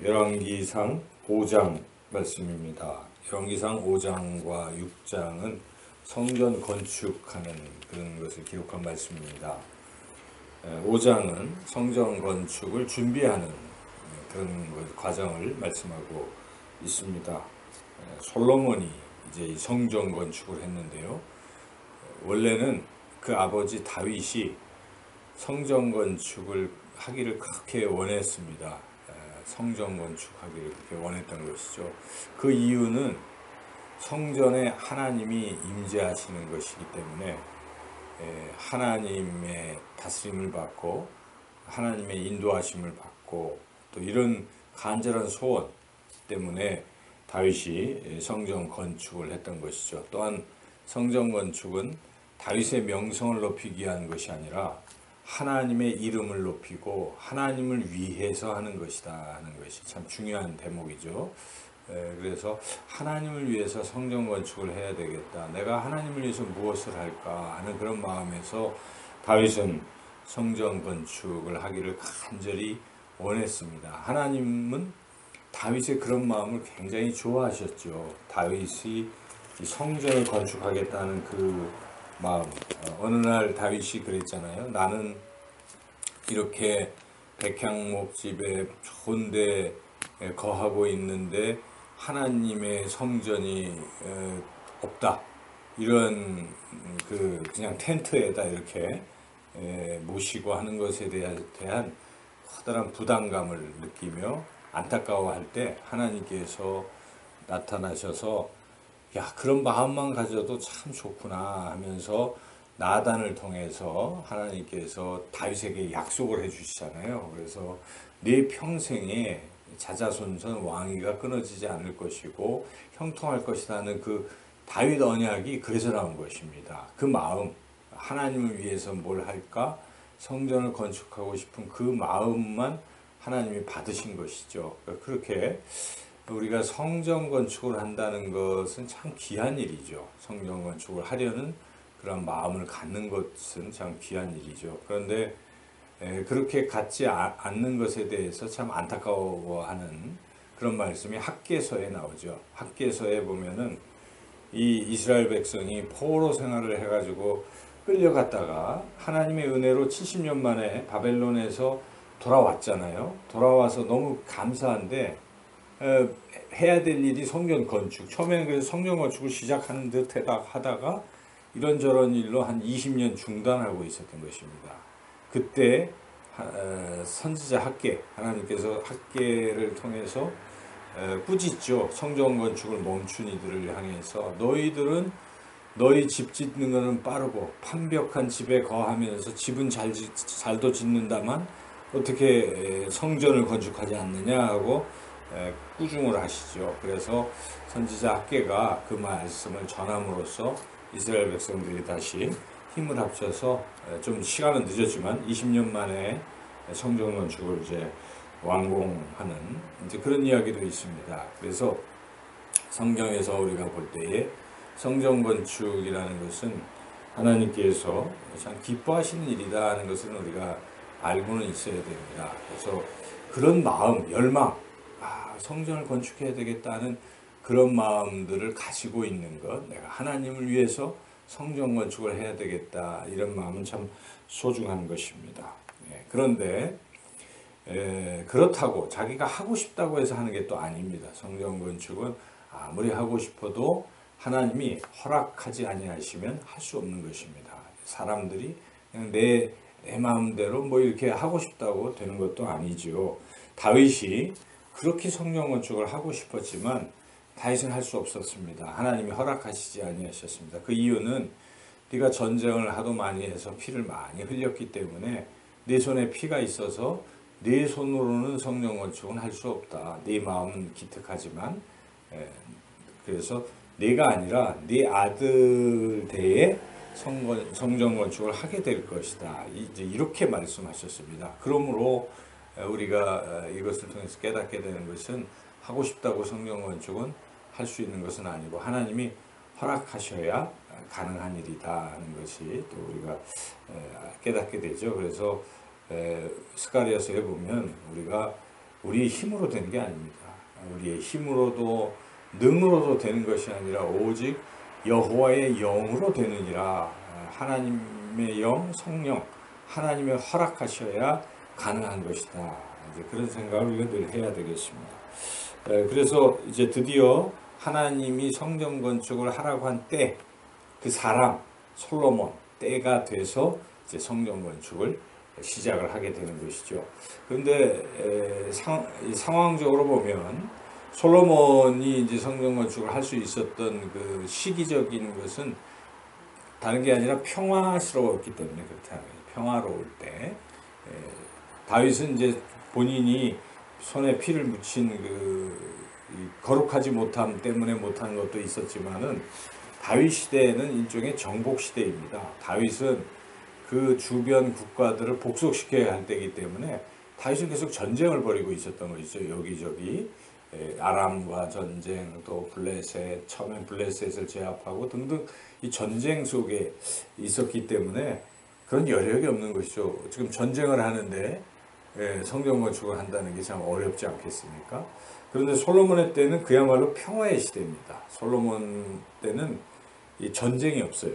열왕기상 5장 말씀입니다. 열왕기상 5장과 6장은 성전 건축하는 그런 것을 기록한 말씀입니다. 5장은 성전 건축을 준비하는 그런 과정을 말씀하고 있습니다. 솔로몬이 이제 이 성전 건축을 했는데요. 원래는 그 아버지 다윗이 성전 건축을 하기를 그렇게 원했습니다. 성전 건축하기를 그렇게 원했던 것이죠. 그 이유는 성전에 하나님이 임재하시는 것이기 때문에 하나님의 다스림을 받고 하나님의 인도하심을 받고 또 이런 간절한 소원 때문에 다윗이 성전 건축을 했던 것이죠. 또한 성전 건축은 다윗의 명성을 높이기 위한 것이 아니라 하나님의 이름을 높이고 하나님을 위해서 하는 것이다 하는 것이 참 중요한 대목이죠. 그래서 하나님을 위해서 성전 건축을 해야 되겠다. 내가 하나님을 위해서 무엇을 할까 하는 그런 마음에서 다윗은 성전 건축을 하기를 간절히 원했습니다. 하나님은 다윗의 그런 마음을 굉장히 좋아하셨죠. 다윗이 성전을 건축하겠다는 그 마음. 어느 날 다윗이 그랬잖아요. 나는 이렇게 백향목집에 좋은 데 거하고 있는데 하나님의 성전이 없다. 이런 그냥 텐트에다 이렇게 모시고 하는 것에 대한 커다란 부담감을 느끼며 안타까워할 때 하나님께서 나타나셔서 야, 그런 마음만 가져도 참 좋구나 하면서 나단을 통해서 하나님께서 다윗에게 약속을 해주시잖아요. 그래서 네 평생에 자자손손 왕위가 끊어지지 않을 것이고 형통할 것이다 하는 그 다윗 언약이 그래서 나온 것입니다. 그 마음, 하나님을 위해서 뭘 할까? 성전을 건축하고 싶은 그 마음만 하나님이 받으신 것이죠. 그렇게 우리가 성전 건축을 한다는 것은 참 귀한 일이죠. 성전 건축을 하려는 그런 마음을 갖는 것은 참 귀한 일이죠. 그런데 그렇게 갖지 않는 것에 대해서 참 안타까워하는 그런 말씀이 학개서에 나오죠. 학개서에 보면은 이 이스라엘 백성이 포로 생활을 해가지고 끌려갔다가 하나님의 은혜로 70년 만에 바벨론에서 돌아왔잖아요. 돌아와서 너무 감사한데 해야 될 일이 성전 건축. 처음에는 그래서 성전 건축을 시작하는 듯 하다가 이런저런 일로 한 20년 중단하고 있었던 것입니다. 그때 선지자 학개, 하나님께서 학개를 통해서 꾸짖죠. 성전 건축을 멈춘 이들을 향해서 너희들은 너희 집 짓는 것은 빠르고 판벽한 집에 거하면서 집은 잘도 짓는다만 어떻게 성전을 건축하지 않느냐 하고 꾸중을 하시죠. 그래서 선지자 학개가 그 말씀을 전함으로써 이스라엘 백성들이 다시 힘을 합쳐서 좀 시간은 늦었지만 20년 만에 성전 건축을 이제 완공하는 이제 그런 이야기도 있습니다. 그래서 성경에서 우리가 볼 때에 성전 건축이라는 것은 하나님께서 참 기뻐하시는 일이다 하는 것을 우리가 알고는 있어야 됩니다. 그래서 그런 마음, 열망, 성전을 건축해야 되겠다는 그런 마음들을 가지고 있는 것, 내가 하나님을 위해서 성전 건축을 해야 되겠다 이런 마음은 참 소중한 것입니다. 그런데 그렇다고 자기가 하고 싶다고 해서 하는 게 또 아닙니다. 성전 건축은 아무리 하고 싶어도 하나님이 허락하지 아니하시면 할 수 없는 것입니다. 사람들이 그냥 내 마음대로 뭐 이렇게 하고 싶다고 되는 것도 아니죠. 다윗이 그렇게 성전 건축을 하고 싶었지만 다윗은 할 수 없었습니다. 하나님이 허락하시지 아니하셨습니다. 그 이유는 네가 전쟁을 하도 많이 해서 피를 많이 흘렸기 때문에 네 손에 피가 있어서 네 손으로는 성전 건축은 할 수 없다. 네 마음은 기특하지만 그래서 네가 아니라 네 아들 대에 성전 건축을 하게 될 것이다. 이제 이렇게 말씀하셨습니다. 그러므로 우리가 이것을 통해서 깨닫게 되는 것은 하고 싶다고 성전 건축은 할 수 있는 것은 아니고 하나님이 허락하셔야 가능한 일이다 하는 것이 또 우리가 깨닫게 되죠. 그래서 스가랴서에 보면 우리가 우리의 힘으로 되는 게 아닙니다. 우리의 힘으로도 능으로도 되는 것이 아니라 오직 여호와의 영으로 되느니라. 하나님의 영, 성령, 하나님의 허락하셔야 가능한 것이다. 이제 그런 생각을 우리가 늘 해야 되겠습니다. 그래서 이제 드디어 하나님이 성전 건축을 하라고 한 때, 그 사람 솔로몬 때가 돼서 이제 성전 건축을 시작을 하게 되는 것이죠. 그런데 상황적으로 보면 솔로몬이 이제 성전 건축을 할 수 있었던 그 시기적인 것은 다른 게 아니라 평화스러웠기 때문에 그렇다. 평화로울 때 다윗은 이제 본인이 손에 피를 묻힌 그 거룩하지 못함 때문에 못한 것도 있었지만은 다윗 시대에는 일종의 정복 시대입니다. 다윗은 그 주변 국가들을 복속시켜야 할 때이기 때문에 다윗은 계속 전쟁을 벌이고 있었던 것이죠. 여기저기 아람과 전쟁, 또 블레셋, 처음엔 블레셋을 제압하고 등등 이 전쟁 속에 있었기 때문에 그런 여력이 없는 것이죠. 지금 전쟁을 하는데 성전 건축을 한다는 게 참 어렵지 않겠습니까? 그런데 솔로몬의 때는 그야말로 평화의 시대입니다. 솔로몬 때는 이 전쟁이 없어요.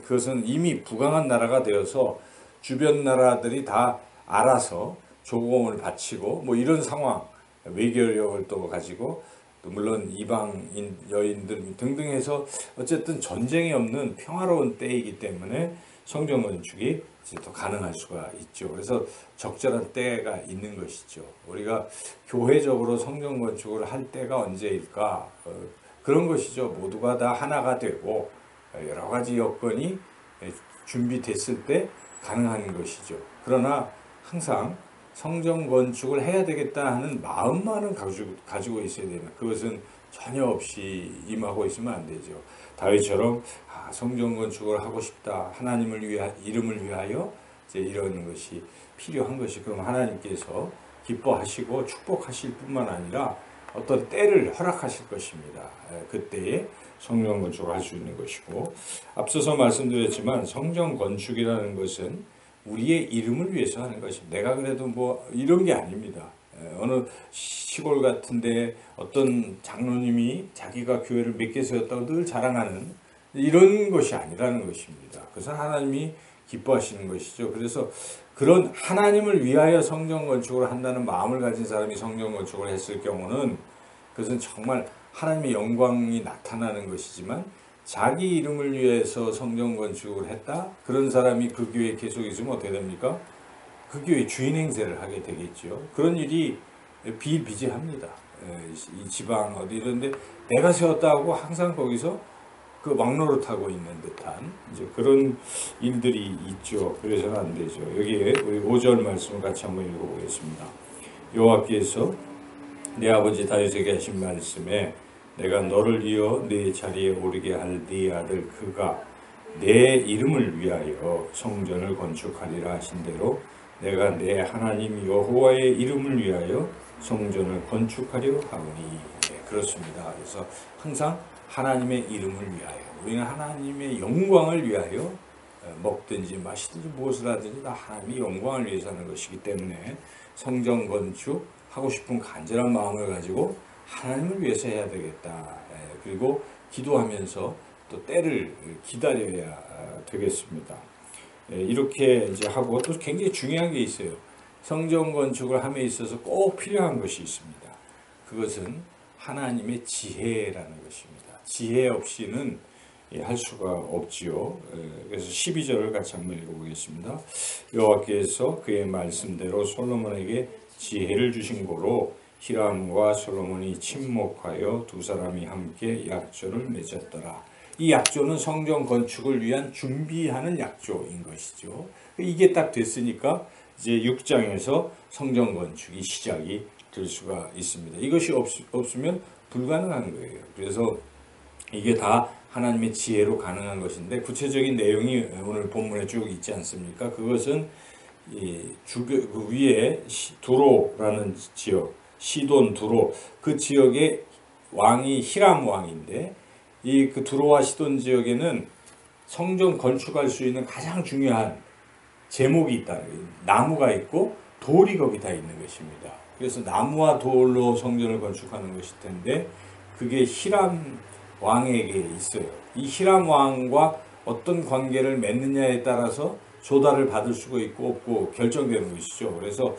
그것은 이미 부강한 나라가 되어서 주변 나라들이 다 알아서 조공을 바치고 뭐 이런 상황, 외교력을 또 가지고 또 물론 이방인 여인들 등등 해서 어쨌든 전쟁이 없는 평화로운 때이기 때문에 성전 건축이 이제 또 가능할 수가 있죠. 그래서 적절한 때가 있는 것이죠. 우리가 교회적으로 성전 건축을 할 때가 언제일까? 그런 것이죠. 모두가 다 하나가 되고 여러 가지 여건이 준비됐을 때 가능한 것이죠. 그러나 항상 성전 건축을 해야 되겠다 하는 마음만은 가지고 있어야 됩니다. 그것은 전혀 없이 임하고 있으면 안 되죠. 다윗처럼 성전 건축을 하고 싶다. 하나님을 위하 이름을 위하여 이제 이런 것이 필요한 것이 그럼 하나님께서 기뻐하시고 축복하실 뿐만 아니라 어떤 때를 허락하실 것입니다. 그때에 성전 건축을 할 수 있는 것이고 앞서서 말씀드렸지만 성전 건축이라는 것은 우리의 이름을 위해서 하는 것입니다. 내가 그래도 뭐 이런 게 아닙니다. 어느 시골 같은데 어떤 장로님이 자기가 교회를 몇 개 세웠다고 늘 자랑하는 이런 것이 아니라는 것입니다. 그것은 하나님이 기뻐하시는 것이죠. 그래서 그런 하나님을 위하여 성전 건축을 한다는 마음을 가진 사람이 성전 건축을 했을 경우는 그것은 정말 하나님의 영광이 나타나는 것이지만 자기 이름을 위해서 성전 건축을 했다? 그런 사람이 그 교회에 계속 있으면 어떻게 됩니까? 그 교회 주인 행세를 하게 되겠죠. 그런 일이 비일비재합니다. 이 지방 어디 이런데 내가 세웠다고 항상 거기서 그 막노릇하고 있는 듯한 이제 그런 일들이 있죠. 그래서는 안 되죠. 여기에 우리 5절 말씀을 같이 한번 읽어보겠습니다. 여호와께서 내 아버지 다윗에게 하신 말씀에 내가 너를 이어 네 자리에 오르게 할 네 아들 그가 내 이름을 위하여 성전을 건축하리라 하신 대로 내가 내 하나님 여호와의 이름을 위하여 성전을 건축하려 하오니. 네, 그렇습니다. 그래서 항상 하나님의 이름을 위하여 우리는 하나님의 영광을 위하여 먹든지 마시든지 무엇을 하든지 다 하나님의 영광을 위해서 하는 것이기 때문에 성전 건축 하고 싶은 간절한 마음을 가지고 하나님을 위해서 해야 되겠다. 그리고 기도하면서 또 때를 기다려야 되겠습니다. 이렇게 이제 하고 또 굉장히 중요한 게 있어요. 성전 건축을 함에 있어서 꼭 필요한 것이 있습니다. 그것은 하나님의 지혜라는 것입니다. 지혜 없이는 할 수가 없지요. 그래서 12절을 같이 한번 읽어보겠습니다. 여호와께서 그의 말씀대로 솔로몬에게 지혜를 주신 고로 히람과 솔로몬이 친목하여 두 사람이 함께 약조를 맺었더라. 이 약조는 성전 건축을 위한 준비하는 약조인 것이죠. 이게 딱 됐으니까 이제 6장에서 성전 건축이 시작이 될 수가 있습니다. 이것이 없으면 불가능한 거예요. 그래서 이게 다 하나님의 지혜로 가능한 것인데 구체적인 내용이 오늘 본문에 쭉 있지 않습니까? 그것은 그 위에 두로라는 지역, 시돈 두로 그 지역의 왕이 히람 왕인데 이 그 두로와 시돈 지역에는 성전 건축할 수 있는 가장 중요한 제목이 있다. 나무가 있고 돌이 거기 다 있는 것입니다. 그래서 나무와 돌로 성전을 건축하는 것일 텐데 그게 히람 왕에게 있어요. 이 히람 왕과 어떤 관계를 맺느냐에 따라서 조달을 받을 수가 있고 없고 결정되는 것이죠. 그래서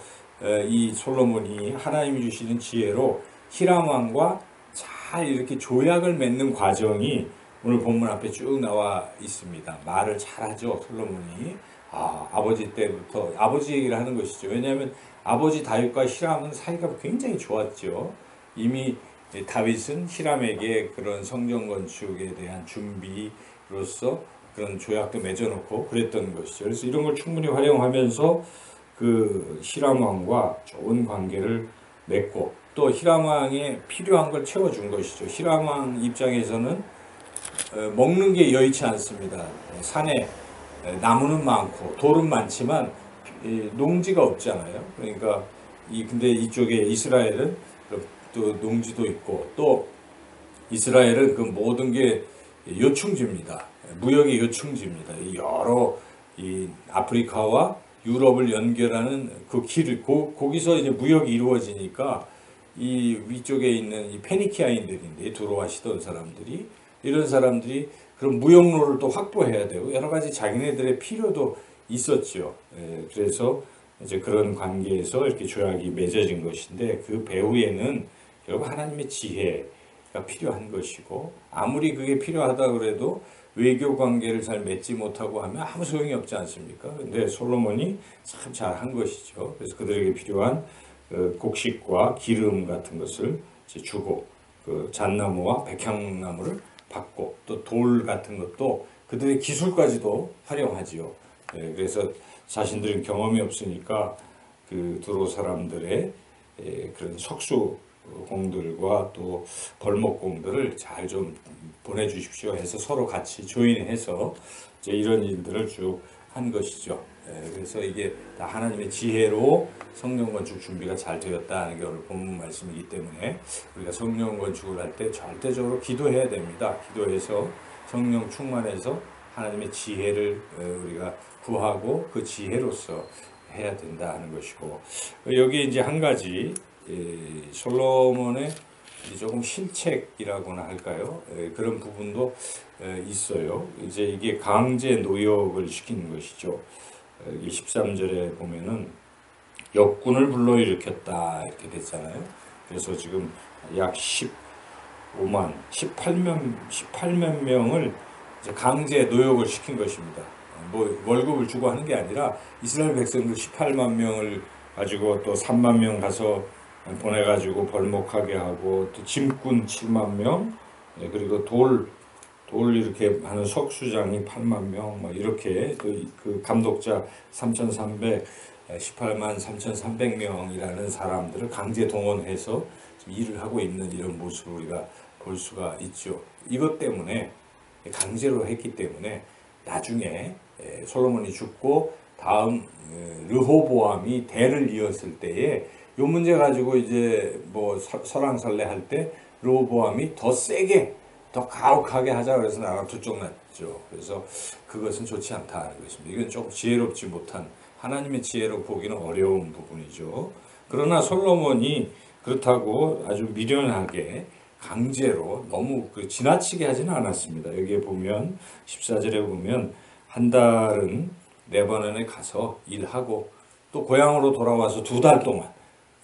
이 솔로몬이 하나님이 주시는 지혜로 히람 왕과 잘 이렇게 조약을 맺는 과정이 오늘 본문 앞에 쭉 나와 있습니다. 말을 잘하죠, 솔로몬이. 아버지 때부터 아버지 얘기를 하는 것이죠. 왜냐하면 아버지 다윗과 히람은 사이가 굉장히 좋았죠. 이미 다윗은 히람에게 그런 성전 건축에 대한 준비로서 그런 조약도 맺어놓고 그랬던 것이죠. 그래서 이런 걸 충분히 활용하면서 그 히람 왕과 좋은 관계를 맺고 또 히람 왕에 필요한 걸 채워준 것이죠. 히람 왕 입장에서는 먹는 게 여의치 않습니다. 산에 나무는 많고 돌은 많지만 농지가 없잖아요. 그러니까 근데 이쪽에 이스라엘은 또 농지도 있고 또 이스라엘은 그 모든 게 요충지입니다. 무역의 요충지입니다. 여러 이 아프리카와 유럽을 연결하는 그 길을 거기서 이제 무역이 이루어지니까 이 위쪽에 있는 이 페니키아인들인데 들어와시던 사람들이 이런 사람들이 그런 무역로를 또 확보해야 되고 여러 가지 자기네들의 필요도 있었죠. 그래서 이제 그런 관계에서 이렇게 조약이 맺어진 것인데 그 배후에는 결국 하나님의 지혜가 필요한 것이고 아무리 그게 필요하다 그래도 외교 관계를 잘 맺지 못하고 하면 아무 소용이 없지 않습니까? 근데 솔로몬이 참 잘한 것이죠. 그래서 그들에게 필요한 곡식과 기름 같은 것을 주고 그 잣나무와 백향나무를 받고 또 돌 같은 것도 그들의 기술까지도 활용하지요. 그래서 자신들은 경험이 없으니까 그 두로 사람들의 그런 석수공들과 또 벌목공들을 잘 좀 보내주십시오 해서 서로 같이 조인해서 이제 이런 일들을 쭉 한 것이죠. 그래서 이게 다 하나님의 지혜로 성령 건축 준비가 잘 되었다는 게 오늘 본문 말씀이기 때문에 우리가 성령 건축을 할 때 절대적으로 기도해야 됩니다. 기도해서 성령 충만해서 하나님의 지혜를 우리가 구하고 그 지혜로서 해야 된다는 것이고 여기 이제 한 가지 솔로몬의 조금 실책이라고나 할까요? 그런 부분도 있어요. 이제 이게 강제 노역을 시키는 것이죠. 13절에 보면은 역군을 불러일으켰다 이렇게 됐잖아요. 그래서 지금 약 18만 명을 이제 강제 노역을 시킨 것입니다. 뭐 월급을 주고 하는 게 아니라 이스라엘 백성들 18만 명을 가지고 또 3만 명 가서 보내가지고 벌목하게 하고 또 짐꾼 7만 명 그리고 돌 이렇게 하는 석수장이 8만 명 막 이렇게 또 그 감독자 18만 3,300명이라는 사람들을 강제 동원해서 일을 하고 있는 이런 모습을 우리가 볼 수가 있죠. 이것 때문에 강제로 했기 때문에 나중에 솔로몬이 죽고 다음 르호보암이 대를 이었을 때에 요 문제 가지고 이제 뭐 설왕설래 할 때 르호보암이 더 세게 더 가혹하게 하자 그래서 나라가 두쪽났죠. 그래서 그것은 좋지 않다는 것입니다. 이건 조금 지혜롭지 못한 하나님의 지혜로 보기는 어려운 부분이죠. 그러나 솔로몬이 그렇다고 아주 미련하게 강제로 너무 지나치게 하지는 않았습니다. 여기에 보면 14절에 보면 한 달은 레바논에 가서 일하고 또 고향으로 돌아와서 2달 동안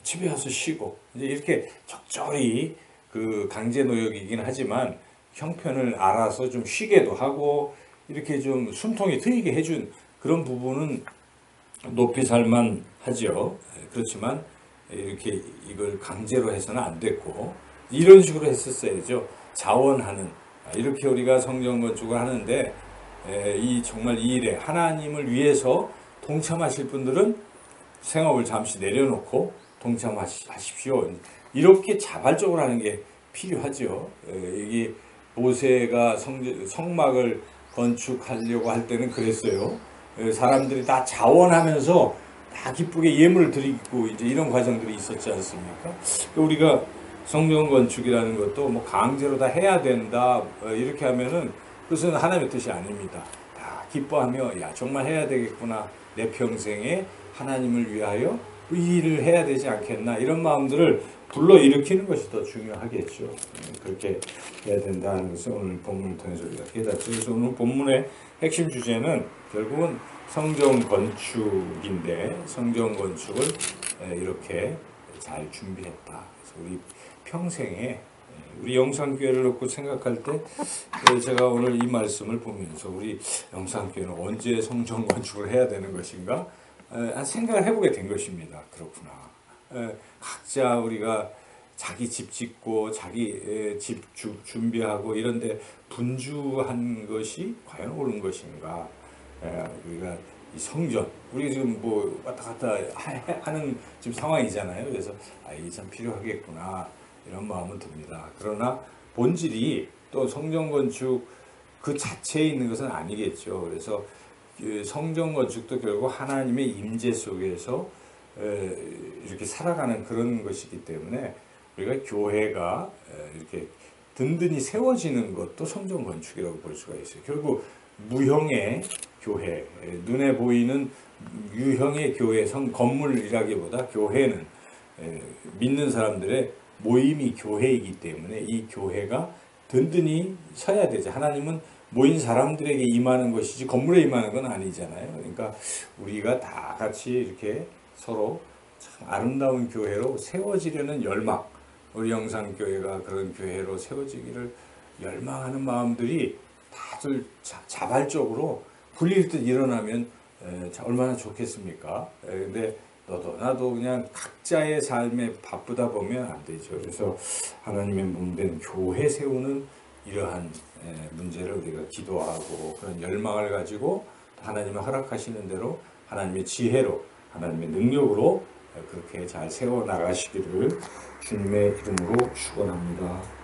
집에 와서 쉬고 이제 이렇게 적절히 그 강제 노역이긴 하지만 형편을 알아서 좀 쉬게도 하고 이렇게 좀 숨통이 트이게 해준 그런 부분은 높이 살만 하죠. 그렇지만 이렇게 이걸 강제로 해서는 안 됐고 이런 식으로 했었어야죠. 자원하는 이렇게 우리가 성전 건축을 하는데 정말 이 일에 하나님을 위해서 동참하실 분들은 생업을 잠시 내려놓고 동참하십시오. 이렇게 자발적으로 하는 게 필요하죠. 이게 모세가 성막을 건축하려고 할 때는 그랬어요. 사람들이 다 자원하면서 다 기쁘게 예물을 드리고 이제 이런 과정들이 있었지 않습니까? 우리가 성전 건축이라는 것도 뭐 강제로 다 해야 된다 이렇게 하면은 그것은 하나님의 뜻이 아닙니다. 다 기뻐하며 야 정말 해야 되겠구나 내 평생에 하나님을 위하여 이 일을 해야 되지 않겠나 이런 마음들을 불러일으키는 것이 더 중요하겠죠. 그렇게 해야 된다는 것을 오늘 본문을 통해서 우리가 깨닫죠. 그래서 오늘 본문의 핵심 주제는 결국은 성전 건축인데 성전 건축을 이렇게 잘 준비했다. 그래서 우리 평생에 우리 영산교회를 놓고 생각할 때 제가 오늘 이 말씀을 보면서 우리 영산교회는 언제 성전 건축을 해야 되는 것인가 생각을 해보게 된 것입니다. 그렇구나. 각자 우리가 자기 집 짓고 자기 집 준비하고 이런데 분주한 것이 과연 옳은 것인가? 우리가 이 성전 우리 지금 뭐 왔다 갔다 하는 지금 상황이잖아요. 그래서 이게 참 필요하겠구나 이런 마음은 듭니다. 그러나 본질이 또 성전 건축 그 자체에 있는 것은 아니겠죠. 그래서 성전 건축도 결국 하나님의 임재 속에서 이렇게 살아가는 그런 것이기 때문에 우리가 교회가 이렇게 든든히 세워지는 것도 성전 건축이라고 볼 수가 있어요. 결국 무형의 교회, 눈에 보이는 유형의 교회, 건물이라기보다 교회는 믿는 사람들의 모임이 교회이기 때문에 이 교회가 든든히 서야 되죠. 하나님은 모인 사람들에게 임하는 것이지 건물에 임하는 건 아니잖아요. 그러니까 우리가 다 같이 이렇게 서로 참 아름다운 교회로 세워지려는 열망, 우리 영산교회가 그런 교회로 세워지기를 열망하는 마음들이 다들 자발적으로 불릴 듯 일어나면 얼마나 좋겠습니까? 근데 너도 나도 그냥 각자의 삶에 바쁘다 보면 안 되죠. 그래서 하나님의 몸된 교회 세우는 이러한 문제를 우리가 기도하고 그런 열망을 가지고 하나님이 허락하시는 대로 하나님의 지혜로 하나님의 능력으로 그렇게 잘 세워 나가시기를 주님의 이름으로 축원합니다.